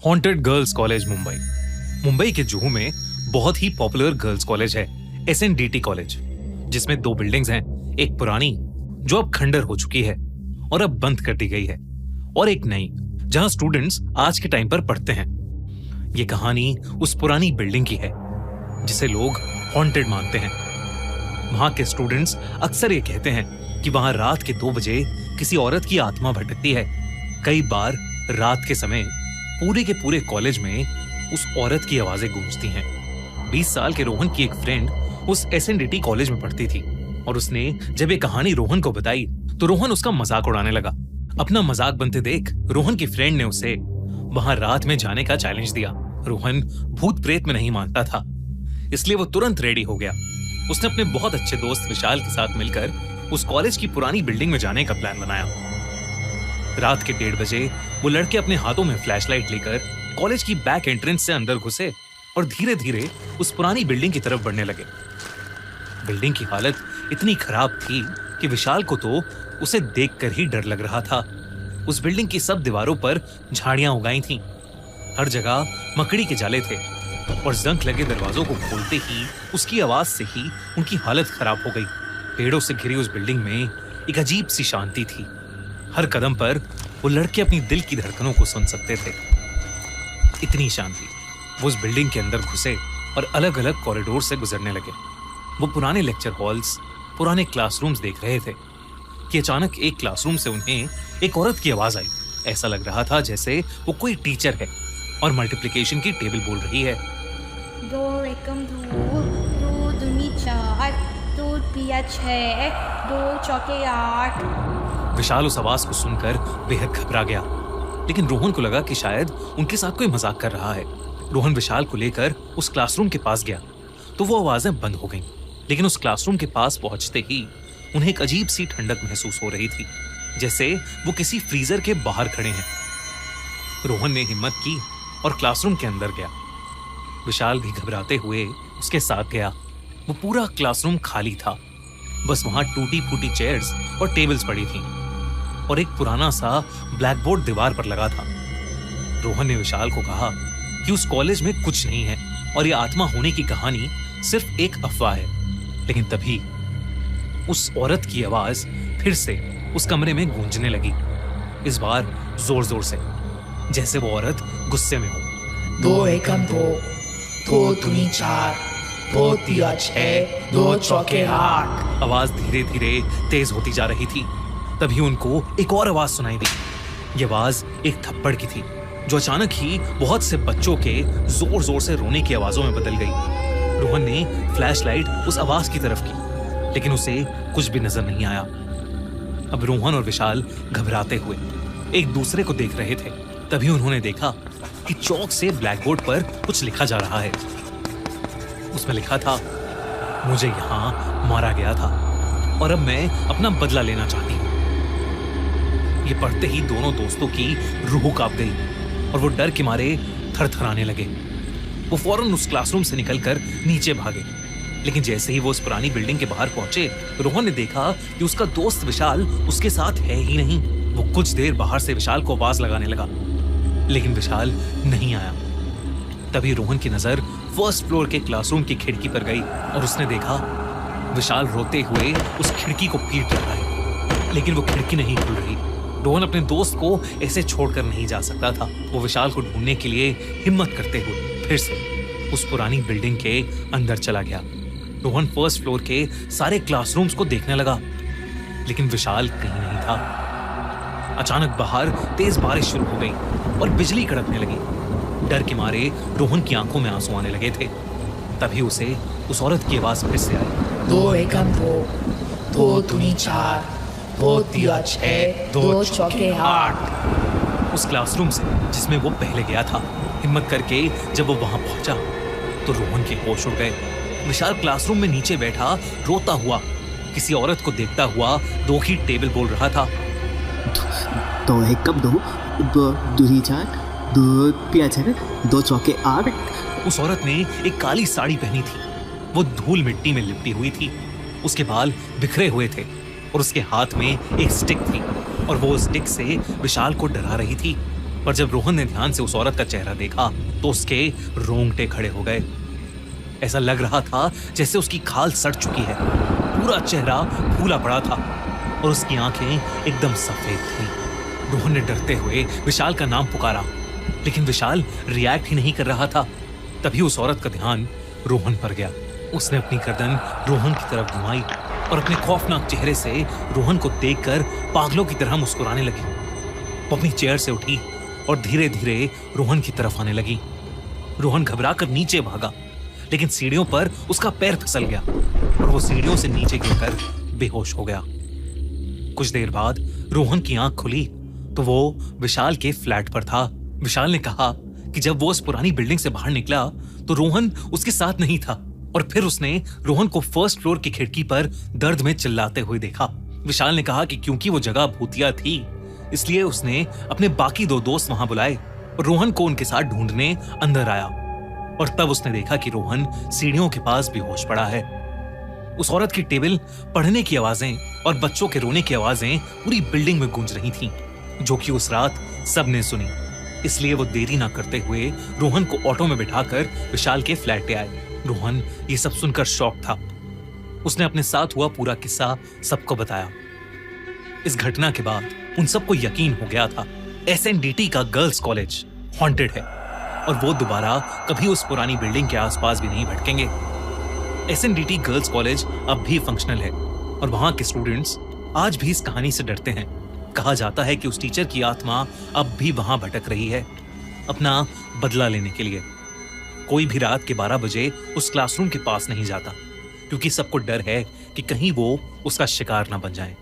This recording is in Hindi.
Haunted girls college Mumbai. Mumbai के जुहू में बहुत ही पॉपुलर गर्ल्स कॉलेज है SNDT कॉलेज, जिसमें दो बिल्डिंग्स हैं, एक पुरानी जो अब खंडर हो चुकी है और अब बंद कर दी गई है, और एक नई जहां स्टूडेंट्स आज के टाइम पर पढ़ते हैं। ये कहानी उस पुरानी बिल्डिंग की है जिसे लोग हॉन्टेड मानते हैं। वहां के स्टूडेंट्स अक्सर ये कहते हैं कि वहां रात के 2 बजे किसी औरत की आत्मा भटकती है। कई बार रात के समय पूरे के पूरे कॉलेज में उस औरत की आवाजें गूंजती हैं। 20 साल के रोहन की एक फ्रेंड उस SNDT कॉलेज में पढ़ती थी और उसने जब ये कहानी रोहन को बताई तो रोहन उसका मजाक उड़ाने लगा। अपना मजाक बनते देख रोहन की फ्रेंड ने उसे वहां रात में जाने का चैलेंज दिया। रोहन भूत प्रेत में नहीं मानता था, इसलिए वो तुरंत रेडी हो गया। उसने अपने बहुत अच्छे दोस्त विशाल के साथ मिलकर उस कॉलेज की पुरानी बिल्डिंग में जाने का प्लान बनाया। रात के 1:30 बजे वो लड़के अपने हाथों में फ्लैशलाइट लेकर कॉलेज की बैक एंट्रेंस से अंदर घुसे और धीरे धीरे उस पुरानी बिल्डिंग की तरफ बढ़ने लगे। बिल्डिंग की हालत इतनी खराब थी कि विशाल को तो उसे देखकर ही डर लग रहा था। उस बिल्डिंग की सब दीवारों पर झाड़ियां उगाई थीं, हर जगह मकड़ी के जाले थे और जंग लगे दरवाजों को खोलते ही उसकी आवाज से ही उनकी हालत खराब हो गई। पेड़ों से घिरी उस बिल्डिंग में एक अजीब सी शांति थी। हर कदम पर वो लड़के अपनी दिल की धड़कनों को सुन सकते थे। इतनी शांति। वो उस बिल्डिंग के अंदर घुसे और अलग अलग कॉरिडोर से गुजरने लगे। वो पुराने लेक्चर हॉल्स, पुराने क्लासरूम्स देख रहे थे कि अचानक एक क्लासरूम से उन्हें एक औरत की आवाज आई। ऐसा लग रहा था जैसे वो कोई टीचर है और मल्टीप्लिकेशन की टेबल बोल रही है। 2 एकम 2, 2 दूनी 4, 2 तिया 6, 2 चौके 8। विशाल उस आवाज को सुनकर बेहद घबरा गया, लेकिन रोहन को लगा कि शायद उनके साथ कोई मजाक कर रहा है। रोहन विशाल को लेकर उस क्लासरूम के पास गया तो वो आवाजें बंद हो गईं, लेकिन उस क्लासरूम के पास पहुंचते ही उन्हें एक अजीब सी ठंडक महसूस हो रही थी, जैसे वो किसी फ्रीजर के बाहर खड़े हैं। रोहन ने हिम्मत की और क्लासरूम के अंदर गया। विशाल भी घबराते हुए उसके साथ गया। वो पूरा क्लासरूम खाली था, बस वहां टूटी फूटी चेयर्स और टेबल्स पड़ी थीं और एक पुराना सा ब्लैक बोर्ड दीवार पर लगा था। रोहन ने विशाल को कहा कि उस कॉलेज में कुछ नहीं है और ये आत्मा होने की कहानी सिर्फ एक अफवाह है। लेकिन तभी उस औरत की आवाज फिर से उस कमरे में गूंजने लगी, इस बार जोर जोर से, जैसे वो औरत गुस्से में हो। 2 एकम 2, 2 दूनी 4, 2 तिया 6, 2 चौके 8। आवाज धीरे धीरे तेज होती जा रही थी। तभी उनको एक और आवाज सुनाई दी। ये आवाज एक थप्पड़ की थी जो अचानक ही बहुत से बच्चों के जोर जोर से रोने की आवाजों में बदल गई। रोहन ने फ्लैशलाइट उस आवाज की तरफ की, लेकिन उसे कुछ भी नजर नहीं आया। अब रोहन और विशाल घबराते हुए एक दूसरे को देख रहे थे। तभी उन्होंने देखा कि चौक से ब्लैक बोर्ड पर कुछ लिखा जा रहा है। उसमें लिखा था, मुझे यहां मारा गया था और अब मैं अपना बदला लेना चाहती हूँ। ये पढ़ते ही दोनों दोस्तों की रूह कांप गई और वो डर के मारे थरथराने लगे। वो फौरन उस क्लासरूम से निकलकर नीचे भागे, लेकिन जैसे ही वो उस पुरानी बिल्डिंग के बाहर पहुंचे, रोहन ने देखा कि उसका दोस्त विशाल उसके साथ है ही नहीं। वो कुछ देर बाहर से विशाल को आवाज लगाने लगा, लेकिन विशाल नहीं आया। तभी रोहन की नजर फर्स्ट फ्लोर के क्लासरूम की खिड़की पर गई और उसने देखा विशाल रोते हुए उस खिड़की को पीट रहा है, लेकिन वो खिड़की नहीं खुल रही। रोहन अपने दोस्त को ऐसे छोड़कर नहीं जा सकता था। वो विशाल को ढूंढने के लिए हिम्मत करते हुए फिर से उस पुरानी बिल्डिंग के अंदर चला गया। रोहन फर्स्ट फ्लोर के सारे क्लासरूम्स को देखने लगा, लेकिन विशाल कहीं नहीं था। अचानक बाहर तेज बारिश शुरू हो गई और बिजली कड़कने लगी। डर के मारे रोहन की आंखों में आंसू आने लगे थे। तभी उसे उस औरत की आवाज फिर से आई। 2 एकम 2, 2 दूनी 4, 2 तिया 6, 2 चौके 8। उस क्लासरूम से जिसमें वो पहले गया था, हिम्मत करके जब वो वहां पहुंचा तो रोहन के होश उड़ गए। विशाल क्लासरूम में नीचे बैठा रोता हुआ किसी औरत को देखता हुआ 2 की टेबल बोल रहा था। 2 एकम 2, 2 दूनी 4, 2 तिया 6, 2 चौके 8। उस औरत ने एक काली साड़ी पहनी थी। वो धूल मिट्टी में लिपटी हुई थी। उसके बाल बिखरे हुए थे और उसके हाथ में एक स्टिक थी और वो उस स्टिक से विशाल को डरा रही थी। पर जब रोहन ने ध्यान से उस औरत का चेहरा देखा तो उसके रोंगटे खड़े हो गए। ऐसा लग रहा था जैसे उसकी खाल सड़ चुकी है। पूरा चेहरा फूला पड़ा था और उसकी आंखें एकदम सफेद थीं। रोहन ने डरते हुए विशाल का नाम पुकारा, लेकिन विशाल रिएक्ट ही नहीं कर रहा था। तभी उस औरत का ध्यान रोहन पर गया। उसने अपनी गर्दन रोहन की तरफ घुमाई और अपने खौफनाक चेहरे से रोहन को देखकर पागलों की तरह मुस्कुराने लगी। वो अपनी चेयर से उठी और धीरे धीरे रोहन की तरफ आने लगी। रोहन घबराकर नीचे भागा, लेकिन सीढ़ियों पर उसका पैर फिसल गया और वो सीढ़ियों से नीचे गिरकर बेहोश हो गया। कुछ देर बाद रोहन की आंख खुली तो वो विशाल के फ्लैट पर था। विशाल ने कहा कि जब वो उस पुरानी बिल्डिंग से बाहर निकला तो रोहन उसके साथ नहीं था और फिर उसने रोहन को फर्स्ट फ्लोर की खिड़की पर दर्द में चिल्लाते हुए देखा। विशाल ने कहा कि क्योंकि वो जगह भूतिया थी इसलिए उसने अपने बाकी 2 दोस्त वहां बुलाए और रोहन को उनके साथ ढूंढने अंदर आया और तब उसने देखा कि रोहन सीढ़ियों के पास बेहोश पड़ा है। उस औरत की टेबल पढ़ने की आवाजें और बच्चों के रोने की आवाजें पूरी बिल्डिंग में गूंज रही थीं, जो कि उस रात सबने सुनी। इसलिए वो देरी ना करते हुए रोहन को ऑटो में बिठाकर विशाल के फ्लैट पे आए। रोहन ये सब सुनकर शॉक था। उसने अपने साथ हुआ पूरा किस्सा सबको बताया। इस घटना के बाद उन सबको यकीन हो गया था SNDT का गर्ल्स कॉलेज हॉन्टेड है और वो दोबारा कभी उस पुरानी बिल्डिंग के आसपास भी नहीं भटकेंगे। SNDT गर्ल्स कॉलेज अब भी फंक्शनल है और वहां के स्टूडेंट्स आज भी इस कहानी से डरते हैं। कहा जाता है कि उस टीचर की आत्मा अब भी वहां भटक रही है अपना बदला लेने के लिए। कोई भी रात के 12 बजे उस क्लासरूम के पास नहीं जाता क्योंकि सबको डर है कि कहीं वो उसका शिकार ना बन जाए।